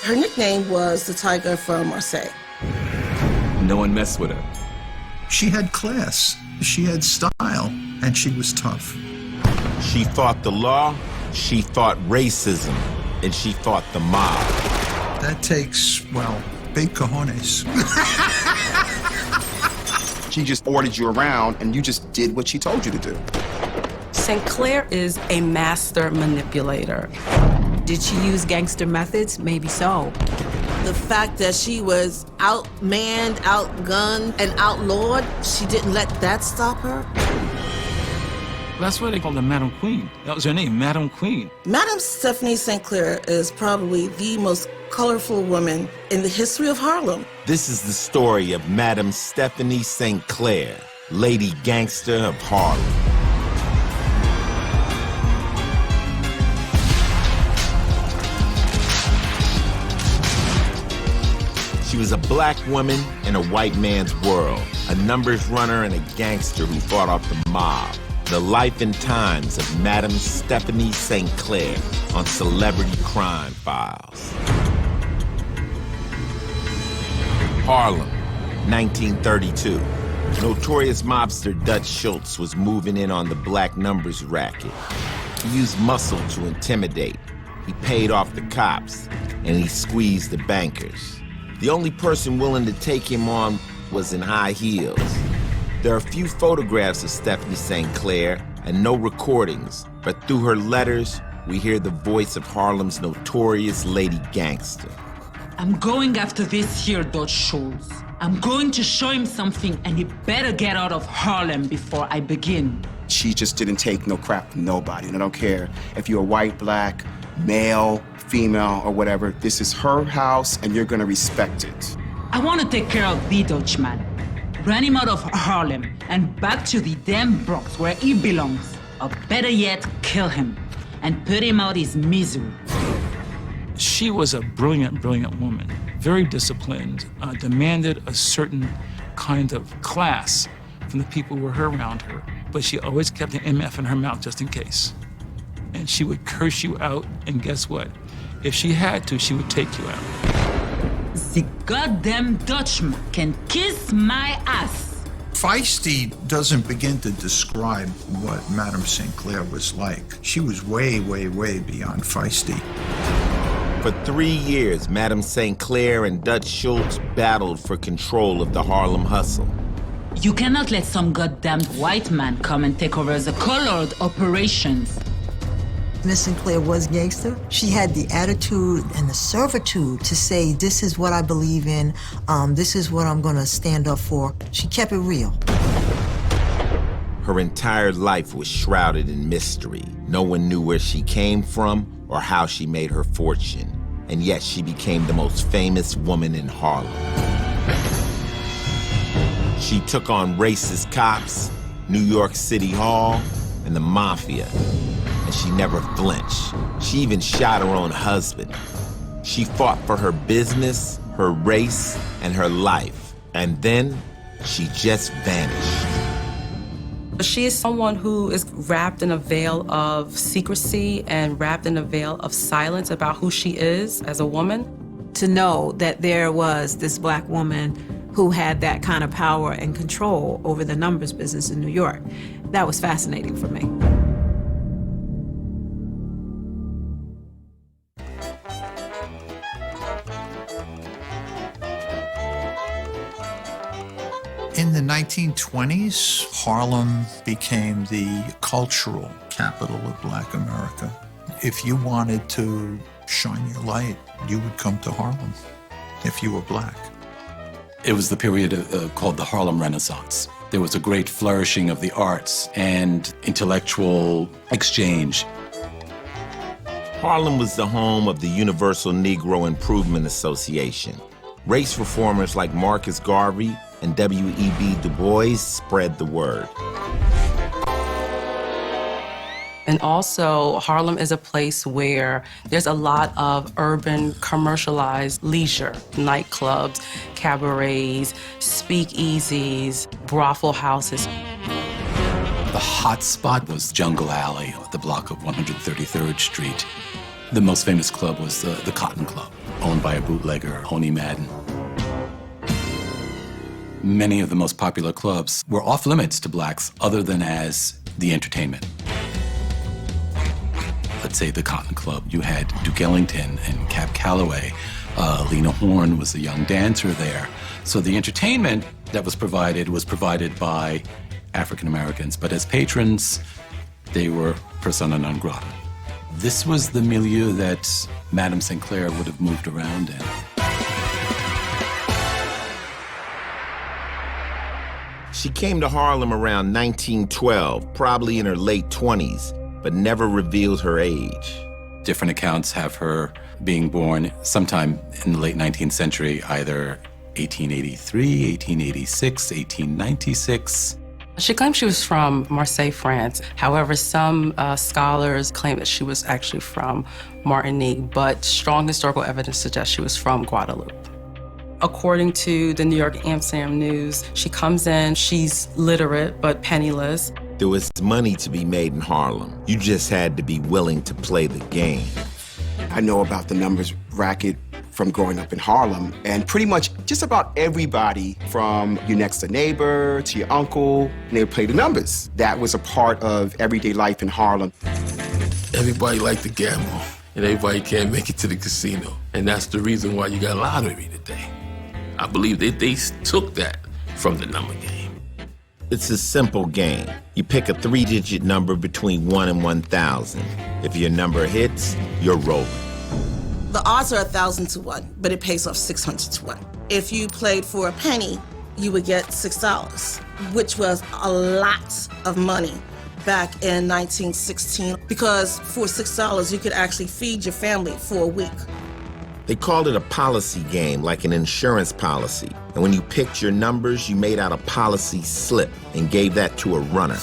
Her nickname was the Tiger from Marseille. No one messed with her. She had class, she had style, and she was tough. She fought the law, she fought racism, and she fought the mob. That takes, well, big cojones. She just ordered you around, and you just did what she told you to do. St. Clair is a master manipulator. Did she use gangster methods? Maybe so. The fact that she was outmanned, outgunned, and outlawed, she didn't let that stop her. That's why they called her Madam Queen. That was her name, Madam Queen. Madame Stephanie St. Clair is probably the most colorful woman in the history of Harlem. This is the story of Madame Stephanie St. Clair, Lady Gangster of Harlem. She was a black woman in a white man's world, a numbers runner and a gangster who fought off the mob. The life and times of Madame Stephanie St. Clair on Celebrity Crime Files. Harlem, 1932. Notorious mobster Dutch Schultz was moving in on the black numbers racket. He used muscle to intimidate. He paid off the cops, and he squeezed the bankers. The only person willing to take him on was in high heels. There are few photographs of Stephanie St. Clair and no recordings, but through her letters, we hear the voice of Harlem's notorious lady gangster. I'm going after this here Dutch Schultz. I'm going to show him something, and he better get out of Harlem before I begin. She just didn't take no crap from nobody, and I don't care if you're white, black, male, female, or whatever. This is her house, and you're gonna respect it. I want to take care of the Dutchman. Run him out of Harlem and back to the damn Bronx where he belongs. Or better yet, kill him and put him out his misery. She was a brilliant, brilliant woman, very disciplined, demanded a certain kind of class from the people who were around her, but she always kept an MF in her mouth just in case. And she would curse you out, and guess what? If she had to, she would take you out. The goddamn Dutchman can kiss my ass. Feisty doesn't begin to describe what Madame St. Clair was like. She was way, way, way beyond feisty. For 3 years, Madame St. Clair and Dutch Schultz battled for control of the Harlem hustle. You cannot let some goddamn white man come and take over the colored operations. Miss St. Clair was gangster. She had the attitude and the servitude to say, this is what I believe in, this is what I'm gonna stand up for. She kept it real. Her entire life was shrouded in mystery. No one knew where she came from or how she made her fortune. And yet she became the most famous woman in Harlem. She took on racist cops, New York City Hall, and the mafia. And she never flinched. She even shot her own husband. She fought for her business, her race, and her life. And then she just vanished. She is someone who is wrapped in a veil of secrecy and wrapped in a veil of silence about who she is as a woman. To know that there was this black woman who had that kind of power and control over the numbers business in New York, that was fascinating for me. In the 1920s, Harlem became the cultural capital of Black America. If you wanted to shine your light, you would come to Harlem if you were black. It was the period called the Harlem Renaissance. There was a great flourishing of the arts and intellectual exchange. Harlem was the home of the Universal Negro Improvement Association. Race reformers like Marcus Garvey and W.E.B. Du Bois spread the word. And also, Harlem is a place where there's a lot of urban, commercialized leisure, nightclubs, cabarets, speakeasies, brothel houses. The hot spot was Jungle Alley, the block of 133rd Street. The most famous club was the Cotton Club. owned by a bootlegger, Honey Madden. Many of the most popular clubs were off limits to blacks other than as the entertainment. Let's say the Cotton Club. You had Duke Ellington and Cab Calloway. Lena Horne was a young dancer there. So the entertainment that was provided by African Americans, but as patrons, they were persona non grata. This was the milieu that Madame St. Clair would have moved around in. She came to Harlem around 1912, probably in her late 20s, but never revealed her age. Different accounts have her being born sometime in the late 19th century, either 1883, 1886, 1896. She claimed she was from Marseille, France. However, some scholars claim that she was actually from Martinique, but strong historical evidence suggests she was from Guadeloupe. According to the New York Amsterdam News, she comes in, she's literate but penniless. There was money to be made in Harlem. You just had to be willing to play the game. I know about the numbers racket from growing up in Harlem, and pretty much just about everybody from your next door neighbor to your uncle, they would play the numbers. That was a part of everyday life in Harlem. Everybody liked to gamble, and everybody can't make it to the casino. And that's the reason why you got lottery today. I believe that they took that from the number game. It's a simple game. You pick a 3-digit number between 1 and 1,000. If your number hits, you're rolling. The odds are 1,000 to 1, but it pays off 600 to 1. If you played for a penny, you would get $6, which was a lot of money back in 1916, because for $6, you could actually feed your family for a week. They called it a policy game, like an insurance policy. And when you picked your numbers, you made out a policy slip and gave that to a runner.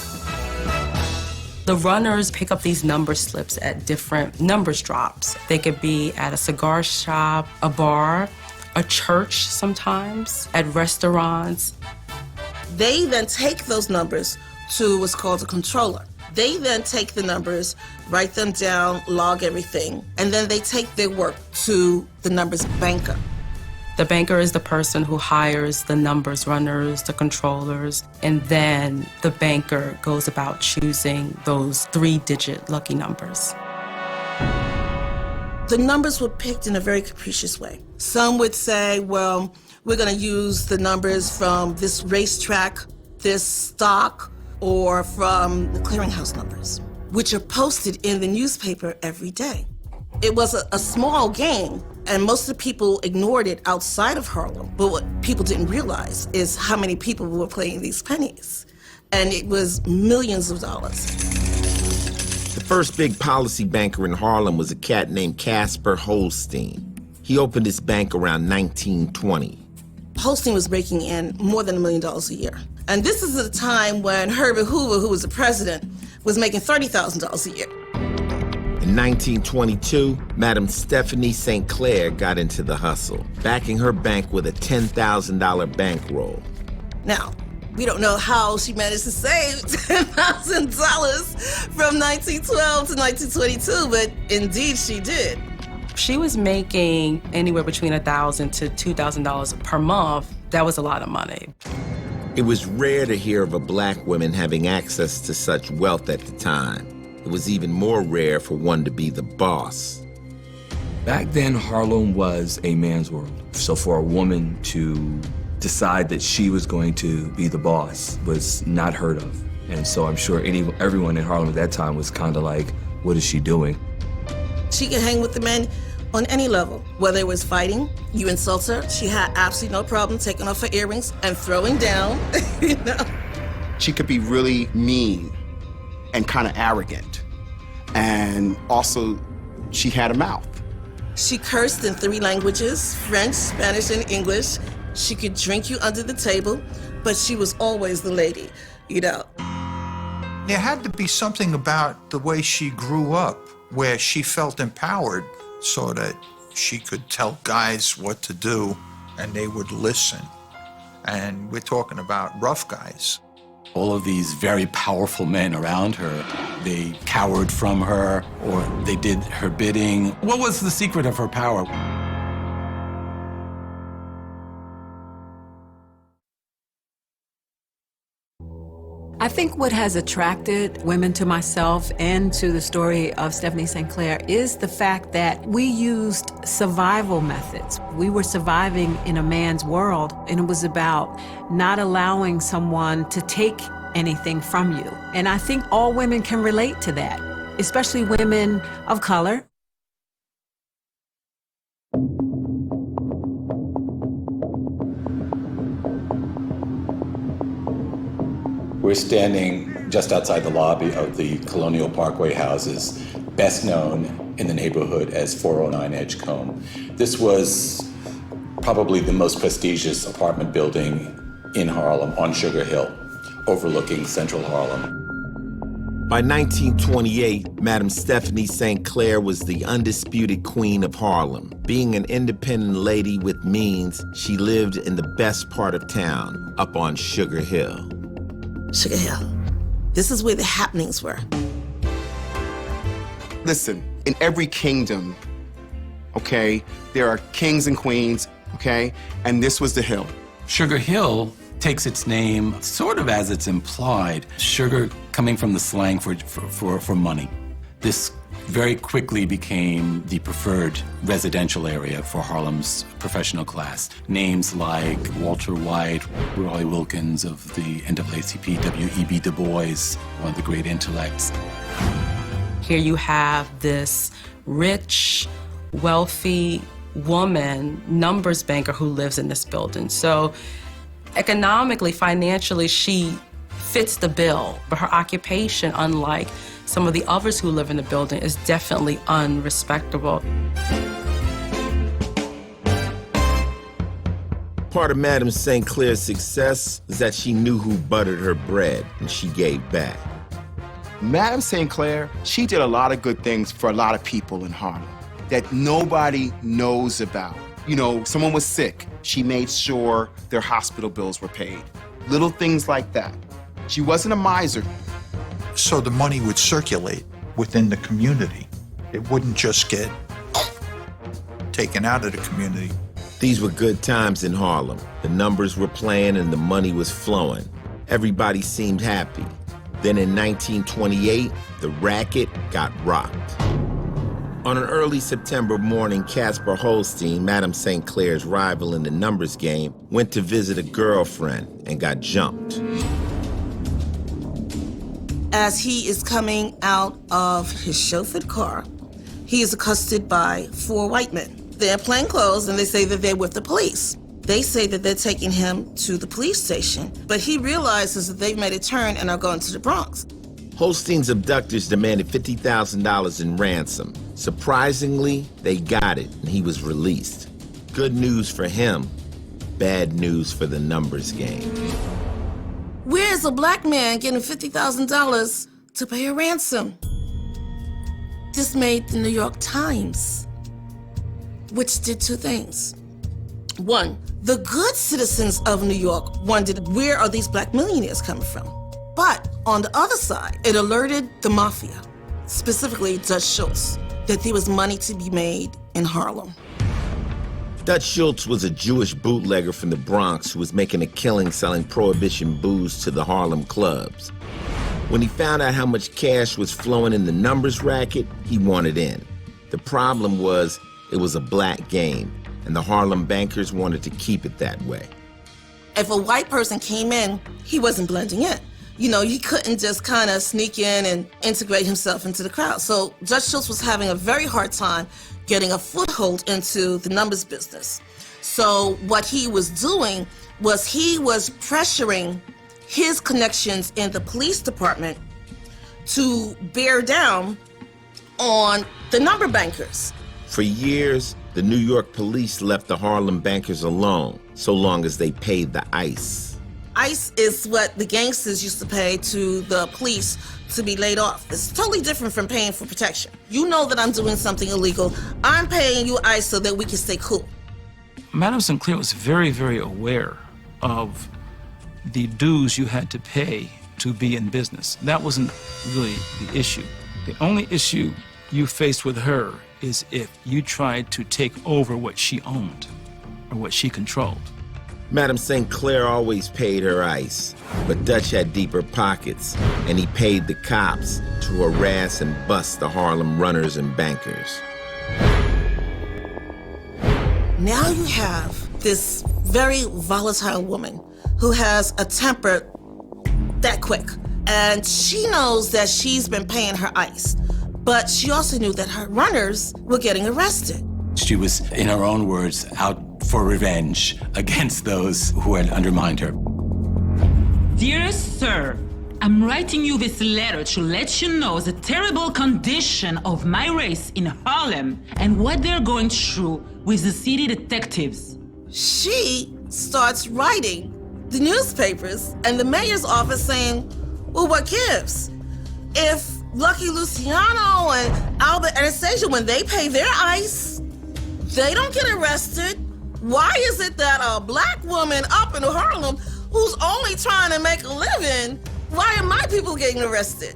The runners pick up these number slips at different numbers drops. They could be at a cigar shop, a bar, a church sometimes, at restaurants. They then take those numbers to what's called a controller. They then take the numbers, write them down, log everything, and then they take their work to the numbers banker. The banker is the person who hires the numbers runners, the controllers, and then the banker goes about choosing those 3-digit lucky numbers. The numbers were picked in a very capricious way. Some would say, well, we're going to use the numbers from this racetrack, this stock, or from the clearinghouse numbers, which are posted in the newspaper every day. It was a small game, and most of the people ignored it outside of Harlem. But what people didn't realize is how many people were playing these pennies. And it was millions of dollars. The first big policy banker in Harlem was a cat named Casper Holstein. He opened his bank around 1920. Holstein was raking in more than $1 million a year. And this is at a time when Herbert Hoover, who was the president, was making $30,000 a year. In 1922, Madame Stephanie St. Clair got into the hustle, backing her bank with a $10,000 bankroll. Now, we don't know how she managed to save $10,000 from 1912 to 1922, but indeed she did. She was making anywhere between $1,000 to $2,000 per month. That was a lot of money. It was rare to hear of a black woman having access to such wealth at the time. It was even more rare for one to be the boss. Back then, Harlem was a man's world. So for a woman to decide that she was going to be the boss was not heard of. And so I'm sure everyone in Harlem at that time was kind of like, what is she doing? She could hang with the men on any level. Whether it was fighting, you insult her, she had absolutely no problem taking off her earrings and throwing down, you know. She could be really mean and kind of arrogant. And also, she had a mouth. She cursed in 3 languages, French, Spanish, and English. She could drink you under the table, but she was always the lady, you know. There had to be something about the way she grew up where she felt empowered so that she could tell guys what to do and they would listen. And we're talking about rough guys. All of these very powerful men around her, they cowered from her or they did her bidding. What was the secret of her power? I think what has attracted women to myself and to the story of Stephanie St. Clair is the fact that we used survival methods. We were surviving in a man's world, and it was about not allowing someone to take anything from you. And I think all women can relate to that, especially women of color. We're standing just outside the lobby of the Colonial Parkway houses, best known in the neighborhood as 409 Edgecombe. This was probably the most prestigious apartment building in Harlem on Sugar Hill, overlooking central Harlem. By 1928, Madam Stephanie St. Clair was the undisputed queen of Harlem. Being an independent lady with means, she lived in the best part of town, up on Sugar Hill. Sugar Hill. This is where the happenings were. Listen, in every kingdom, okay, there are kings and queens, okay, and this was the hill. Sugar Hill takes its name sort of as it's implied, sugar coming from the slang for money. This very quickly became the preferred residential area for Harlem's professional class. Names like Walter White, Roy Wilkins of the NAACP, W.E.B. Du Bois, one of the great intellects. Here you have this rich, wealthy woman, numbers banker who lives in this building. So economically, financially, she fits the bill, but her occupation, unlike some of the others who live in the building, is definitely unrespectable. Part of Madam St. Clair's success is that she knew who buttered her bread, and she gave back. Madam St. Clair, she did a lot of good things for a lot of people in Harlem that nobody knows about. You know, someone was sick, she made sure their hospital bills were paid. Little things like that. She wasn't a miser. So the money would circulate within the community. It wouldn't just get taken out of the community. These were good times in Harlem. The numbers were playing and the money was flowing. Everybody seemed happy. Then in 1928, the racket got rocked. On an early September morning, Casper Holstein, Madam St. Clair's rival in the numbers game, went to visit a girlfriend and got jumped. As he is coming out of his chauffeured car, he is accosted by 4 white men. They're plain clothes and they say that they're with the police. They say that they're taking him to the police station, but he realizes that they've made a turn and are going to the Bronx. Holstein's abductors demanded $50,000 in ransom. Surprisingly, they got it and he was released. Good news for him, bad news for the numbers game. Where is a black man getting $50,000 to pay a ransom? This made the New York Times, which did 2 things. 1, the good citizens of New York wondered, where are these black millionaires coming from? But on the other side, it alerted the mafia, specifically Dutch Schultz, that there was money to be made in Harlem. Dutch Schultz was a Jewish bootlegger from the Bronx who was making a killing selling Prohibition booze to the Harlem clubs. When he found out how much cash was flowing in the numbers racket, he wanted in. The problem was, it was a black game, and the Harlem bankers wanted to keep it that way. If a white person came in, he wasn't blending in. You know, he couldn't just kind of sneak in and integrate himself into the crowd. So Dutch Schultz was having a very hard time getting a foothold into the numbers business. So what he was doing was he was pressuring his connections in the police department to bear down on the number bankers. For years, the New York police left the Harlem bankers alone, so long as they paid the ICE. ICE is what the gangsters used to pay to the police to be laid off. It's totally different from paying for protection. You know that I'm doing something illegal. I'm paying you ICE so that we can stay cool. Madam St. Clair was very, very aware of the dues you had to pay to be in business. That wasn't really the issue. The only issue you faced with her is if you tried to take over what she owned or what she controlled. Madame St. Clair always paid her ice, but Dutch had deeper pockets, and he paid the cops to harass and bust the Harlem runners and bankers. Now you have this very volatile woman who has a temper that quick, and she knows that she's been paying her ice, but she also knew that her runners were getting arrested. She was, in her own words, out for revenge against those who had undermined her. Dear sir, I'm writing you this letter to let you know the terrible condition of my race in Harlem and what they're going through with the city detectives. She starts writing the newspapers and the mayor's office saying, well, what gives? If Lucky Luciano and Albert Anastasia, when they pay their ice, they don't get arrested. Why is it that a black woman up in Harlem who's only trying to make a living, why are my people getting arrested?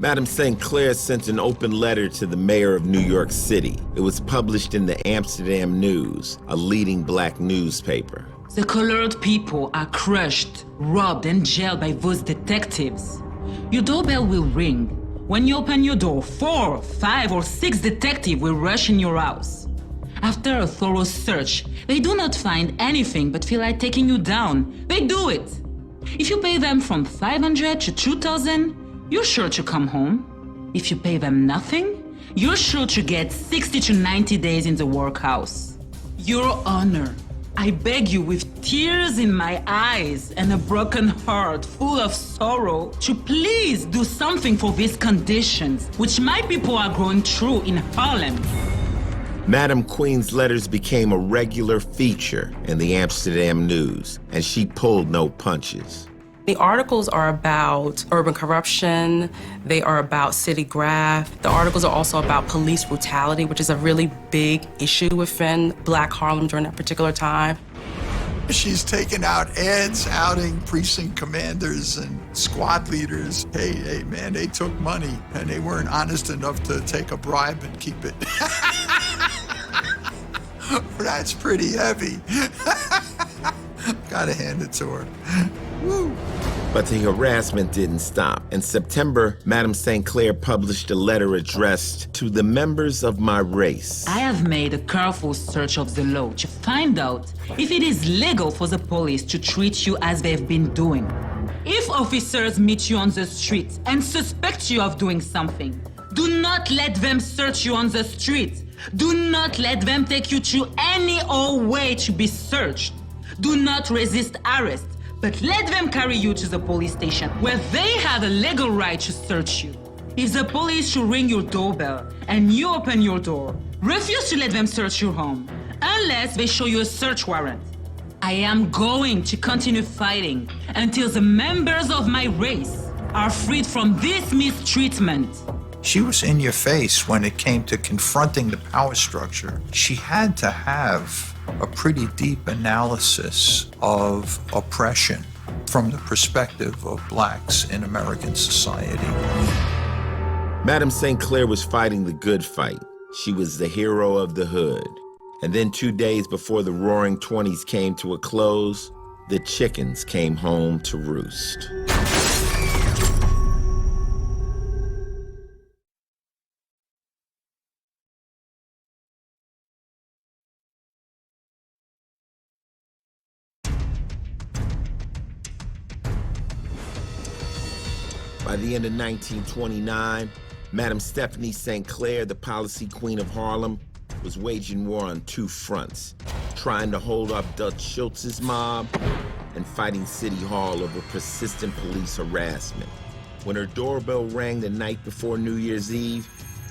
Madame St. Clair sent an open letter to the mayor of New York City. It was published in the Amsterdam News, a leading black newspaper. The colored people are crushed, robbed, and jailed by those detectives. Your doorbell will ring. When you open your door, 4, 5, or 6 detectives will rush in your house. After a thorough search, they do not find anything but feel like taking you down. They do it. If you pay them from 500 to 2,000, you're sure to come home. If you pay them nothing, you're sure to get 60 to 90 days in the workhouse. Your Honor, I beg you with tears in my eyes and a broken heart full of sorrow to please do something for these conditions which my people are going through in Harlem. Madam Queen's letters became a regular feature in the Amsterdam News, and she pulled no punches. The articles are about urban corruption, they are about city graft. The articles are also about police brutality, which is a really big issue within Black Harlem during that particular time. She's taken out ads outing precinct commanders and squad leaders. Hey, man, they took money and they weren't honest enough to take a bribe and keep it. That's pretty heavy. Gotta hand it to her. Woo. But the harassment didn't stop. In September, Madame St. Clair published a letter addressed to the members of my race. I have made a careful search of the law to find out if it is legal for the police to treat you as they've been doing. If officers meet you on the street and suspect you of doing something, do not let them search you on the street. Do not let them take you to any old way to be searched. Do not resist arrest, but let them carry you to the police station where they have a legal right to search you. If the police should ring your doorbell and you open your door, refuse to let them search your home unless they show you a search warrant. I am going to continue fighting until the members of my race are freed from this mistreatment. She was in your face when it came to confronting the power structure. She had to have a pretty deep analysis of oppression from the perspective of blacks in American society. Madame St. Clair was fighting the good fight. She was the hero of the hood. And then 2 days before the Roaring '20s came to a close, the chickens came home to roost. By the end of 1929, Madame Stephanie St. Clair, the policy queen of Harlem, was waging war on 2 fronts, trying to hold off Dutch Schultz's mob and fighting City Hall over persistent police harassment. When her doorbell rang the night before New Year's Eve,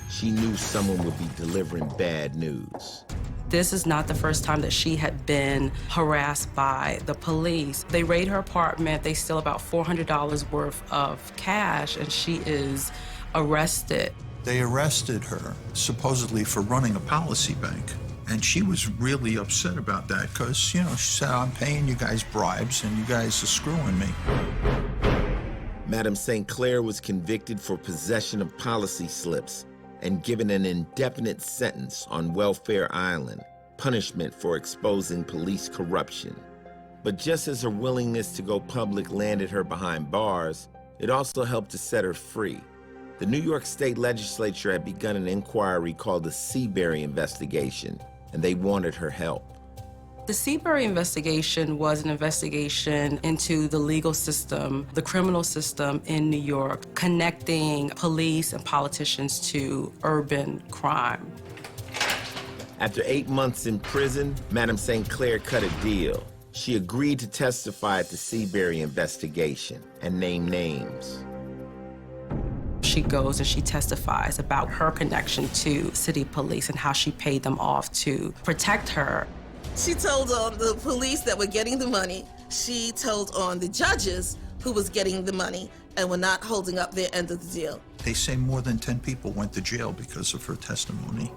she knew someone would be delivering bad news. This is not the first time that she had been harassed by the police. They raid her apartment, they steal about $400 worth of cash, and she is arrested. They arrested her, supposedly for running a policy bank. And she was really upset about that because, she said, I'm paying you guys bribes and you guys are screwing me. Madame St. Clair was convicted for possession of policy slips and given an indefinite sentence on Welfare Island, punishment for exposing police corruption. But just as her willingness to go public landed her behind bars, it also helped to set her free. The New York State Legislature had begun an inquiry called the Seabury investigation, and they wanted her help. The Seabury investigation was an investigation into the legal system, the criminal system in New York, connecting police and politicians to urban crime. After 8 months in prison, Madame St. Clair cut a deal. She agreed to testify at the Seabury investigation and name names. She goes and she testifies about her connection to city police and how she paid them off to protect her. She told on the police that were getting the money. She told on the judges who was getting the money and were not holding up their end of the deal. They say more than 10 people went to jail because of her testimony.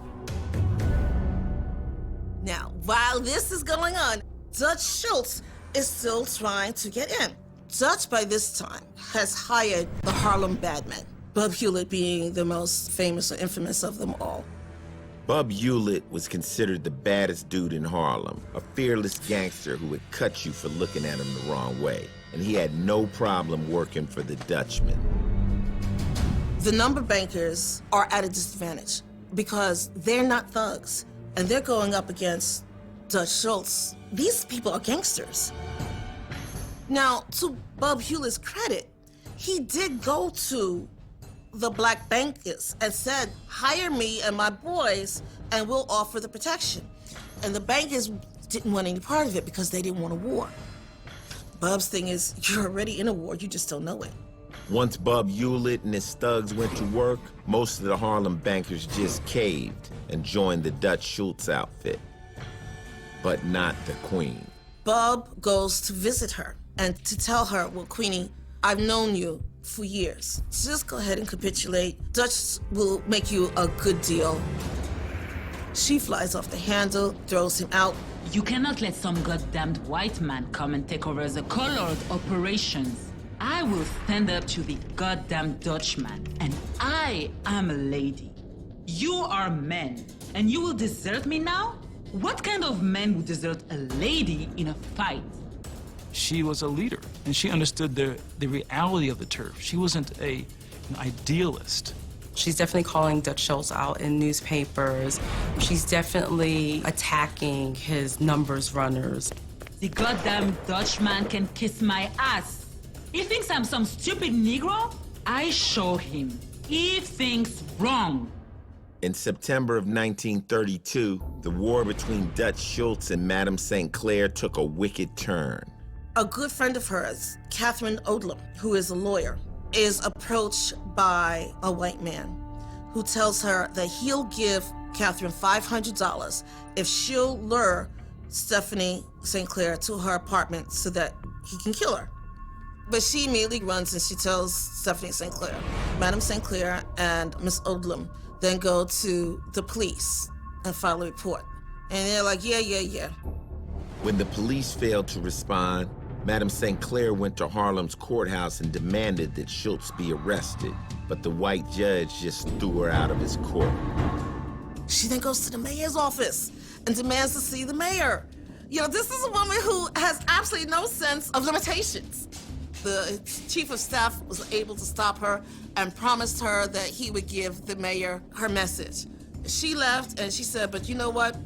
Now, while this is going on, Dutch Schultz is still trying to get in. Dutch, by this time, has hired the Harlem Badmen, Bub Hewlett being the most famous or infamous of them all. Bub Hewlett was considered the baddest dude in Harlem, a fearless gangster who would cut you for looking at him the wrong way, and he had no problem working for the Dutchman. The number bankers are at a disadvantage because they're not thugs, and they're going up against Dutch Schultz. These people are gangsters. Now, to Bub Hewlett's credit, he did go to the black bankers and said, hire me and my boys and we'll offer the protection. And the bankers didn't want any part of it because they didn't want a war. Bub's thing is, you're already in a war, you just don't know it. Once Bub Hewlett and his thugs went to work, most of the Harlem bankers just caved and joined the Dutch Schultz outfit. But not the Queen. Bub goes to visit her and to tell her, well, Queenie, I've known you for years. Just go ahead and capitulate. Dutch will make you a good deal. She flies off the handle, throws him out. You cannot let some goddamned white man come and take over the colored operations. I will stand up to the goddamn Dutchman, and I am a lady. You are men, and you will desert me now? What kind of man would desert a lady in a fight? She was a leader, and she understood the reality of the turf. She wasn't an idealist. She's definitely calling Dutch Schultz out in newspapers. She's definitely attacking his numbers runners. The goddamn Dutchman can kiss my ass. He thinks I'm some stupid Negro? I show him. He thinks wrong. In September of 1932, the war between Dutch Schultz and Madame St. Clair took a wicked turn. A good friend of hers, Catherine Odlum, who is a lawyer, is approached by a white man who tells her that he'll give Catherine $500 if she'll lure Stephanie St. Clair to her apartment so that he can kill her. But she immediately runs and she tells Stephanie St. Clair. Madame St. Clair and Miss Odlum then go to the police and file a report. And they're like, yeah. When the police failed to respond, Madame St. Clair went to Harlem's courthouse and demanded that Schultz be arrested, but the white judge just threw her out of his court. She then goes to the mayor's office and demands to see the mayor. You know, this is a woman who has absolutely no sense of limitations. The chief of staff was able to stop her and promised her that he would give the mayor her message. She left and she said, but you know what?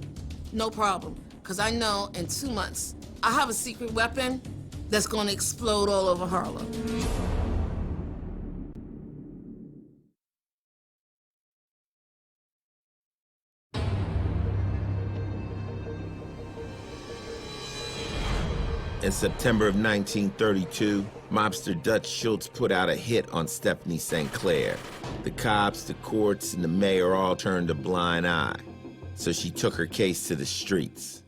No problem, because I know in 2 months, I have a secret weapon that's going to explode all over Harlem. In September of 1932, mobster Dutch Schultz put out a hit on Stephanie St. Clair. The cops, the courts, and the mayor all turned a blind eye, so she took her case to the streets.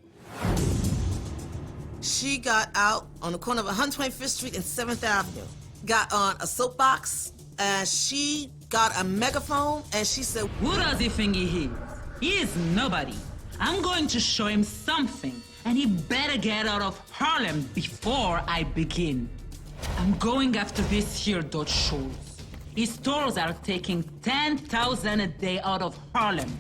She got out on the corner of 125th Street and 7th Avenue, got on a soapbox, and she got a megaphone, and she said, who does he think he is? He is nobody. I'm going to show him something, and he better get out of Harlem before I begin. I'm going after this here Dutch Schultz. His stores are taking $10,000 a day out of Harlem.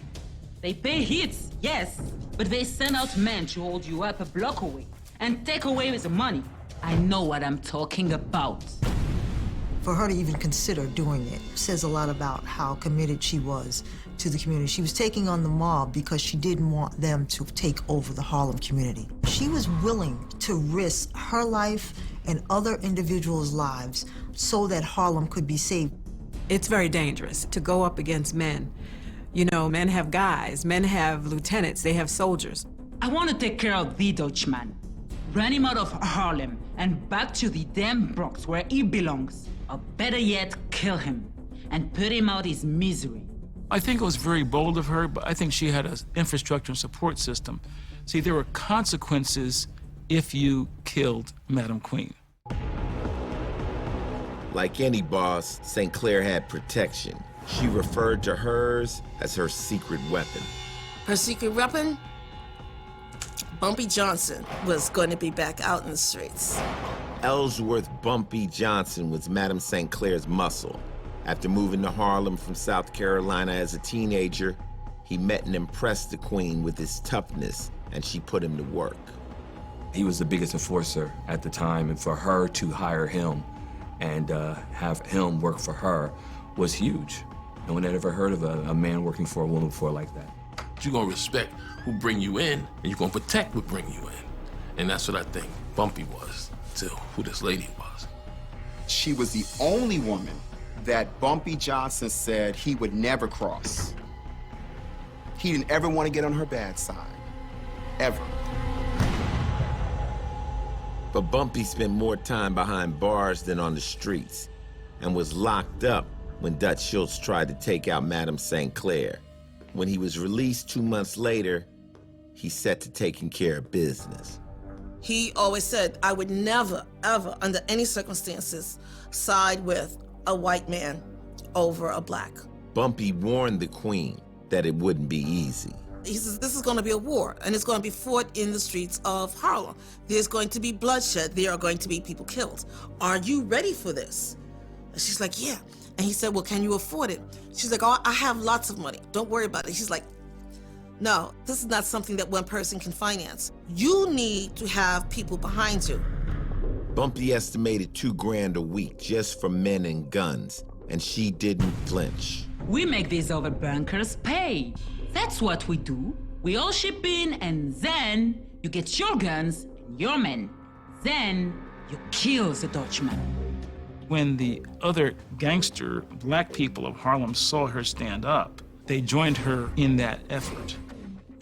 They pay hits, yes, but they send out men to hold you up a block away. and take away his money. I know what I'm talking about. For her to even consider doing it says a lot about how committed she was to the community. She was taking on the mob because she didn't want them to take over the Harlem community. She was willing to risk her life and other individuals' lives so that Harlem could be saved. It's very dangerous to go up against men. You know, men have guys, men have lieutenants, they have soldiers. I want to take care of the Dutchman. Run him out of Harlem and back to the damn Bronx where he belongs. Or better yet, kill him and put him out his misery. I think it was very bold of her, but I think she had an infrastructure and support system. See, there were consequences if you killed Madam Queen. Like any boss, St. Clair had protection. She referred to hers as her secret weapon. Her secret weapon? Bumpy Johnson was going to be back out in the streets. Ellsworth Bumpy Johnson was Madame St. Clair's muscle. After moving to Harlem from South Carolina as a teenager, he met and impressed the Queen with his toughness, and she put him to work. He was the biggest enforcer at the time, and for her to hire him and have him work for her was huge. No one had ever heard of a man working for a woman before like that. You're gonna respect who bring you in, and you're gonna protect who bring you in. And that's what I think Bumpy was to who this lady was. She was the only woman that Bumpy Johnson said he would never cross. He didn't ever want to get on her bad side, ever. But Bumpy spent more time behind bars than on the streets and was locked up when Dutch Schultz tried to take out Madame St. Clair. When he was released 2 months later, he set to taking care of business. He always said, I would never, ever, under any circumstances, side with a white man over a black. Bumpy warned the Queen that it wouldn't be easy. He says, this is going to be a war, and it's going to be fought in the streets of Harlem. There's going to be bloodshed. There are going to be people killed. Are you ready for this? And she's like, yeah. And he said, well, can you afford it? She's like, oh, I have lots of money. Don't worry about it. She's like, no, this is not something that one person can finance. You need to have people behind you. Bumpy estimated $2 grand a week just for men and guns, and she didn't flinch. We make these other bankers pay. That's what we do. We all ship in, and then you get your guns and your men. Then you kill the Dutchman. When the other gangster black people of Harlem saw her stand up, they joined her in that effort.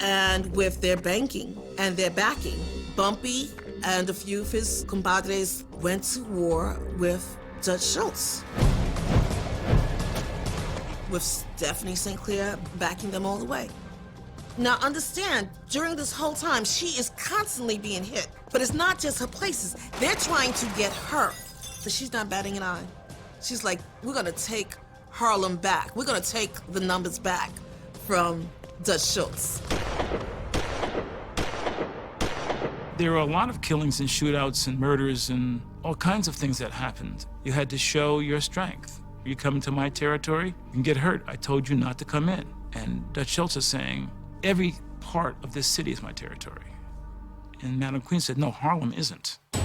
And with their banking and their backing, Bumpy and a few of his compadres went to war with Dutch Schultz, with Stephanie St. Clair backing them all the way. Now understand, during this whole time, she is constantly being hit. But it's not just her places. They're trying to get her, but she's not batting an eye. She's like, we're gonna take Harlem back. We're gonna take the numbers back from Dutch Schultz. There were a lot of killings and shootouts and murders and all kinds of things that happened. You had to show your strength. You come into my territory, you can get hurt. I told you not to come in. And Dutch Schultz is saying, every part of this city is my territory. And Madam Queen said, no, Harlem isn't. The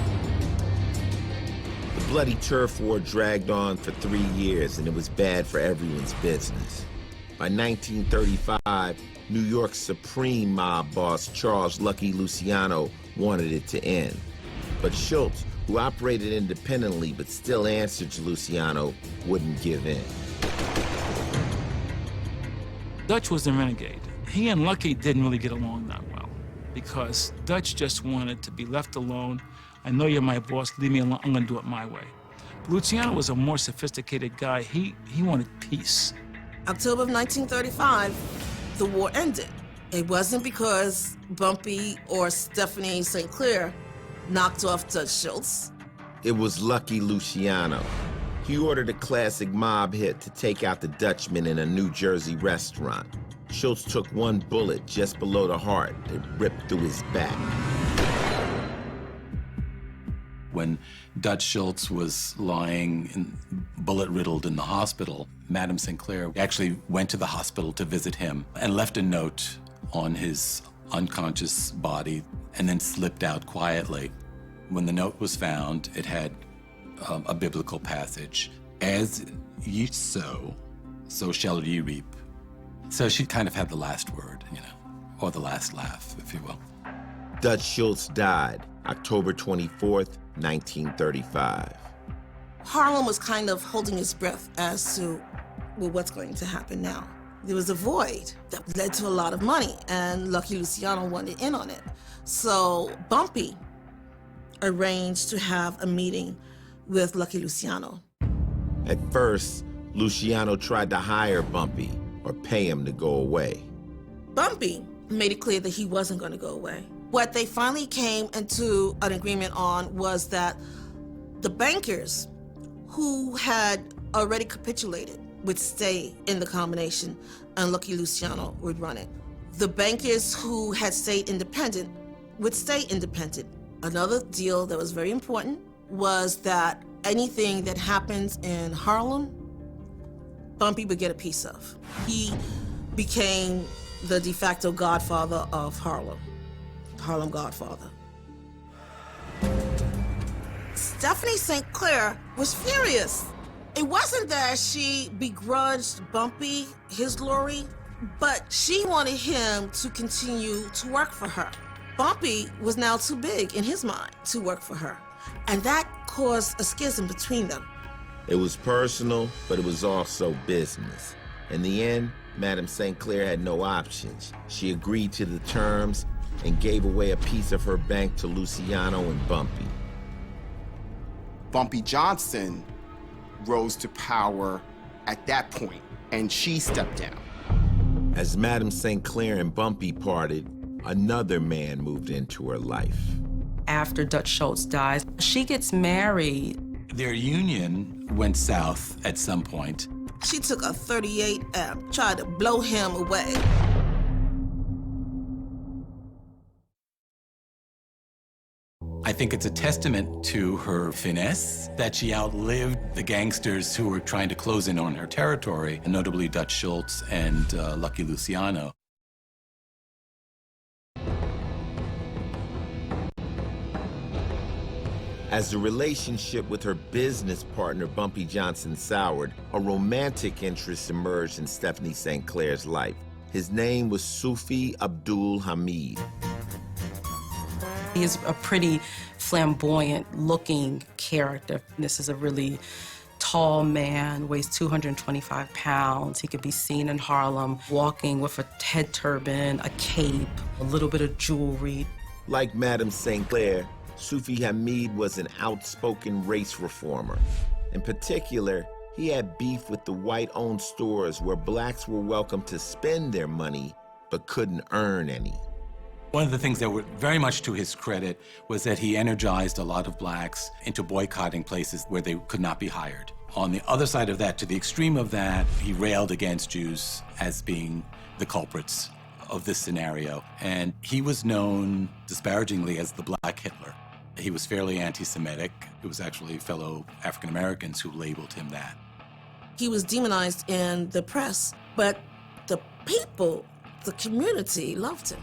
bloody turf war dragged on for 3 years, and it was bad for everyone's business. By 1935, New York's supreme mob boss, Charles Lucky Luciano, wanted it to end. But Schultz, who operated independently but still answered to Luciano, wouldn't give in. Dutch was the renegade. He and Lucky didn't really get along that well because Dutch just wanted to be left alone. I know you're my boss, leave me alone, I'm gonna do it my way. Luciano was a more sophisticated guy. He wanted peace. October of 1935, the war ended. It wasn't because Bumpy or Stephanie St. Clair knocked off Dutch Schultz. It was Lucky Luciano. He ordered a classic mob hit to take out the Dutchman in a New Jersey restaurant. Schultz took one bullet just below the heart. It ripped through his back. When Dutch Schultz was lying bullet-riddled in the hospital, Madame St. Clair actually went to the hospital to visit him and left a note on his unconscious body and then slipped out quietly. When the note was found, it had a biblical passage. As ye sow, so shall ye reap. So she kind of had the last word, or the last laugh, if you will. Dutch Schultz died October 24th, 1935. Harlem was kind of holding his breath as to, well, what's going to happen now? There was a void that led to a lot of money, and Lucky Luciano wanted in on it. So Bumpy arranged to have a meeting with Lucky Luciano. At first, Luciano tried to hire Bumpy or pay him to go away. Bumpy made it clear that he wasn't going to go away. What they finally came into an agreement on was that the bankers who had already capitulated would stay in the combination and Lucky Luciano would run it. The bankers who had stayed independent would stay independent. Another deal that was very important was that anything that happens in Harlem, Bumpy would get a piece of. He became the de facto godfather of Harlem Godfather. Stephanie St. Clair was furious. It wasn't that she begrudged Bumpy his glory, but she wanted him to continue to work for her. Bumpy was now too big in his mind to work for her, and that caused a schism between them. It was personal, but it was also business. In the end, Madame St. Clair had no options. She agreed to the terms and gave away a piece of her bank to Luciano and Bumpy. Bumpy Johnson rose to power at that point, and she stepped down. As Madame St. Clair and Bumpy parted, another man moved into her life. After Dutch Schultz dies, she gets married. Their union went south at some point. She took a .38 and tried to blow him away. I think it's a testament to her finesse that she outlived the gangsters who were trying to close in on her territory, notably Dutch Schultz and Lucky Luciano. As the relationship with her business partner, Bumpy Johnson, soured, a romantic interest emerged in Stephanie St. Clair's life. His name was Sufi Abdul Hamid. He is a pretty flamboyant-looking character. This is a really tall man, weighs 225 pounds. He could be seen in Harlem walking with a head turban, a cape, a little bit of jewelry. Like Madame St. Clair, Sufi Hamid was an outspoken race reformer. In particular, he had beef with the white-owned stores where blacks were welcome to spend their money but couldn't earn any. One of the things that were very much to his credit was that he energized a lot of blacks into boycotting places where they could not be hired. On the other side of that, to the extreme of that, he railed against Jews as being the culprits of this scenario. And he was known disparagingly as the Black Hitler. He was fairly anti-Semitic. It was actually fellow African Americans who labeled him that. He was demonized in the press, but the people, the community, loved him.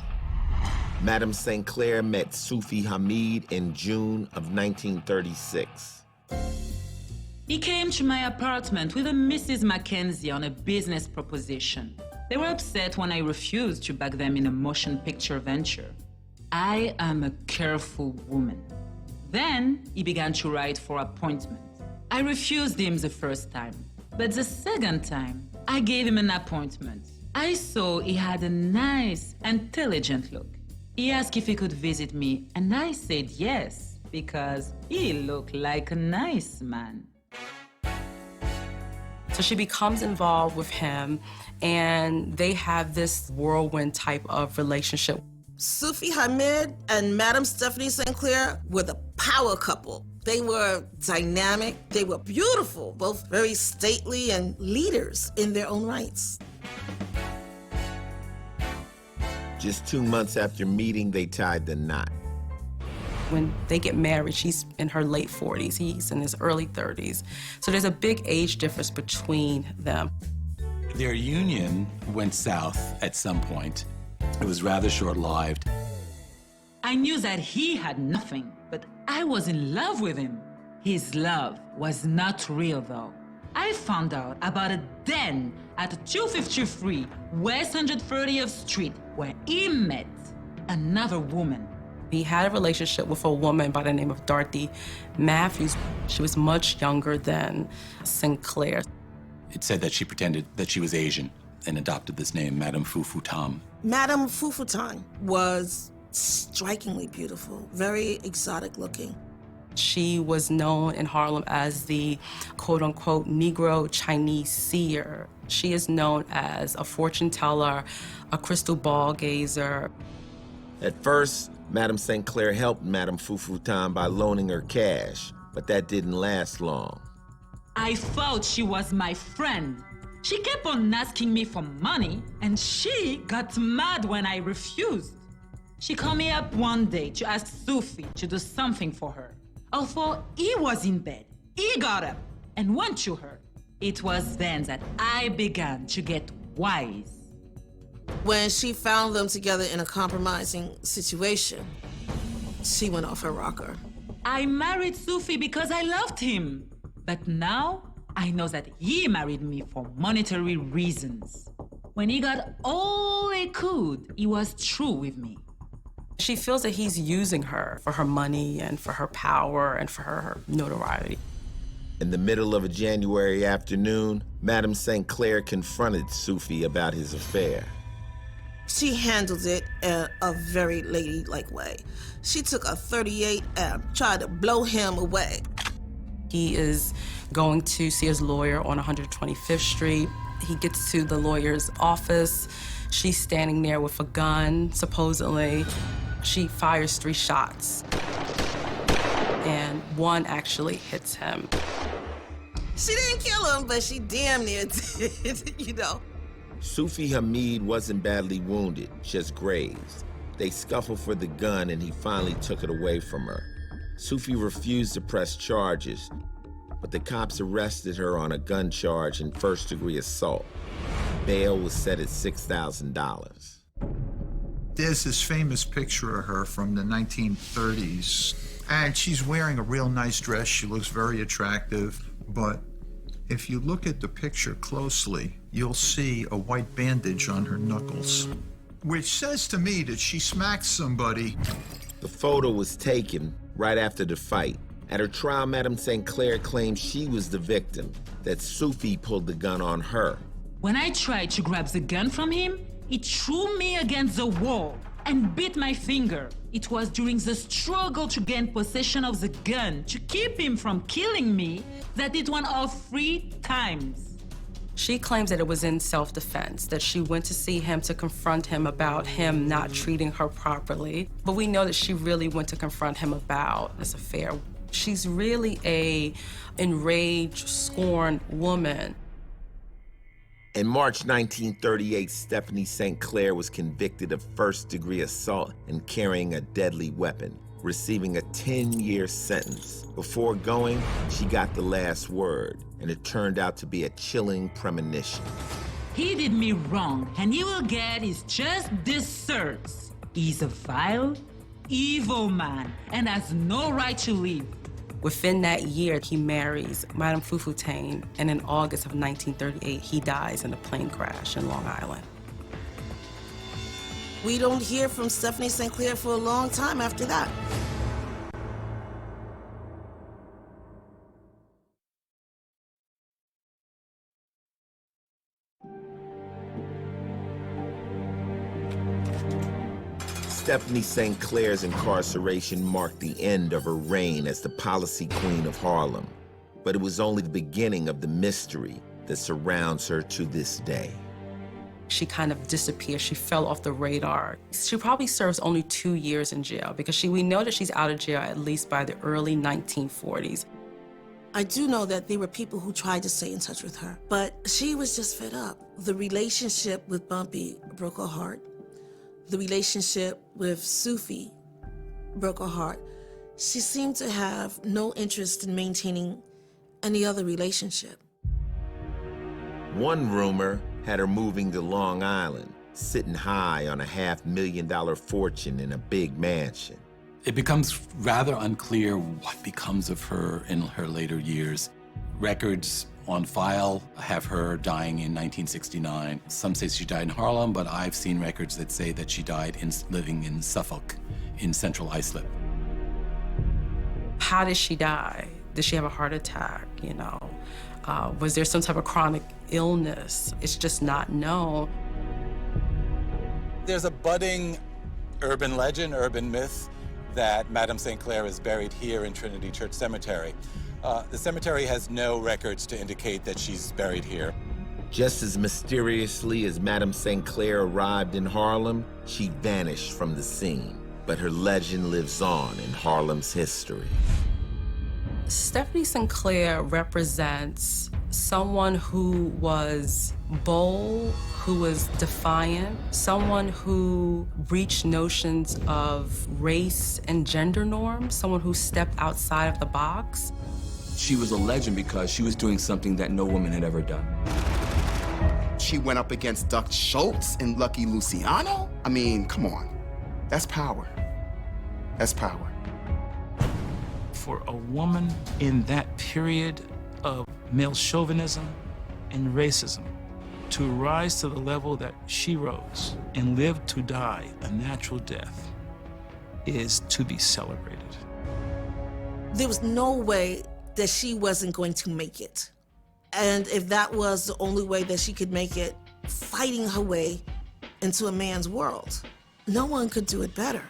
Madame St. Clair met Sufi Hamid in June of 1936. He came to my apartment with a Mrs. Mackenzie on a business proposition. They were upset when I refused to back them in a motion picture venture. I am a careful woman. Then he began to write for appointments. I refused him the first time, but the second time, I gave him an appointment. I saw he had a nice, intelligent look. He asked if he could visit me, and I said yes, because he looked like a nice man. So she becomes involved with him, and they have this whirlwind type of relationship. Sufi Hamid and Madame Stephanie St. Clair were the power couple. They were dynamic, they were beautiful, both very stately and leaders in their own rights. Just 2 months after meeting, they tied the knot. When they get married, she's in her late 40s, he's in his early 30s. So there's a big age difference between them. Their union went south at some point. It was rather short-lived. I I knew that he had nothing, but I was in love with him. His love was not real, though. I found out about it then at 253 West 130th Street, where he met another woman. He had a relationship with a woman by the name of Dorothy Matthews. She was much younger than Sinclair. It said that she pretended that she was Asian and adopted this name, Madame Fufutam. Madame Fufutan was strikingly beautiful, very exotic looking. She was known in Harlem as the quote-unquote Negro Chinese seer. She is known as a fortune teller, a crystal ball gazer. At first, Madame St. Clair helped Madame Fufutan by loaning her cash, but that didn't last long. I thought she was my friend. She kept on asking me for money, and she got mad when I refused. She called me up one day to ask Sophie to do something for her. Although he was in bed, he got up and went to her. It was then that I began to get wise. When she found them together in a compromising situation, she went off her rocker. I married Sophie because I loved him. But now I know that he married me for monetary reasons. When he got all he could, he was true with me. She feels that he's using her for her money and for her power and for her notoriety. In the middle of a January afternoon, Madame St. Clair confronted Sophie about his affair. She handled it in a very ladylike way. She took a .38 and tried to blow him away. He is going to see his lawyer on 125th Street. He gets to the lawyer's office. She's standing there with a gun, supposedly. She fires 3 shots, and one actually hits him. She didn't kill him, but she damn near did, you know. Sufi Hamid wasn't badly wounded, just grazed. They scuffled for the gun and he finally took it away from her. Sufi refused to press charges, but the cops arrested her on a gun charge and first-degree assault. Bail was set at $6,000. There's this famous picture of her from the 1930s, and she's wearing a real nice dress. She looks very attractive, but if you look at the picture closely, you'll see a white bandage on her knuckles, which says to me that she smacked somebody. The photo was taken right after the fight. At her trial, Madame St. Clair claimed she was the victim, that Sufi pulled the gun on her. When I tried to grab the gun from him, he threw me against the wall and bit my finger. It was during the struggle to gain possession of the gun to keep him from killing me that it went off 3 times. She claims that it was in self-defense, that she went to see him to confront him about him not treating her properly. But we know that she really went to confront him about this affair. She's really a enraged, scorned woman. In March 1938, Stephanie St. Clair was convicted of first-degree assault and carrying a deadly weapon, receiving a 10-year sentence. Before going, she got the last word, and it turned out to be a chilling premonition. He did me wrong, and he will get his just desserts. He's a vile, evil man, and has no right to live. Within that year, he marries Madame Fufutain, and in August of 1938, he dies in a plane crash in Long Island. We don't hear from Stephanie St. Clair for a long time after that. Stephanie St. Clair's incarceration marked the end of her reign as the policy queen of Harlem, but it was only the beginning of the mystery that surrounds her to this day. She kind of disappeared. She fell off the radar. She probably serves only 2 years in jail because we know that she's out of jail at least by the early 1940s. I do know that there were people who tried to stay in touch with her, but she was just fed up. The relationship with Bumpy broke her heart. The relationship with Sufi broke her heart. She seemed to have no interest in maintaining any other relationship. One rumor had her moving to Long Island, sitting high on a $500,000 fortune in a big mansion. It becomes rather unclear what becomes of her in her later years. Records on file have her dying in 1969. Some say she died in Harlem, but I've seen records that say that she died living in Suffolk, in central Islip. How did she die? Did she have a heart attack, you know? Was there some type of chronic illness? It's just not known. There's a budding urban legend, urban myth, that Madame St. Clair is buried here in Trinity Church Cemetery. The cemetery has no records to indicate that she's buried here. Just as mysteriously as Madame St. Clair arrived in Harlem, she vanished from the scene. But her legend lives on in Harlem's history. Stephanie St. Clair represents someone who was bold, who was defiant, someone who reached notions of race and gender norms, someone who stepped outside of the box. She was a legend because she was doing something that no woman had ever done. She went up against Duck Schultz and Lucky Luciano? I mean, come on. That's power. That's power. For a woman in that period of male chauvinism and racism to rise to the level that she rose and live to die a natural death is to be celebrated. There was no way that she wasn't going to make it. And if that was the only way that she could make it, fighting her way into a man's world, no one could do it better.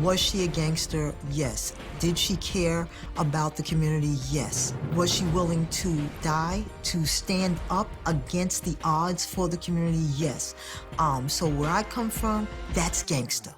Was she a gangster? Yes. Did she care about the community? Yes. Was she willing to die, to stand up against the odds for the community? Yes. So where I come from, that's gangster.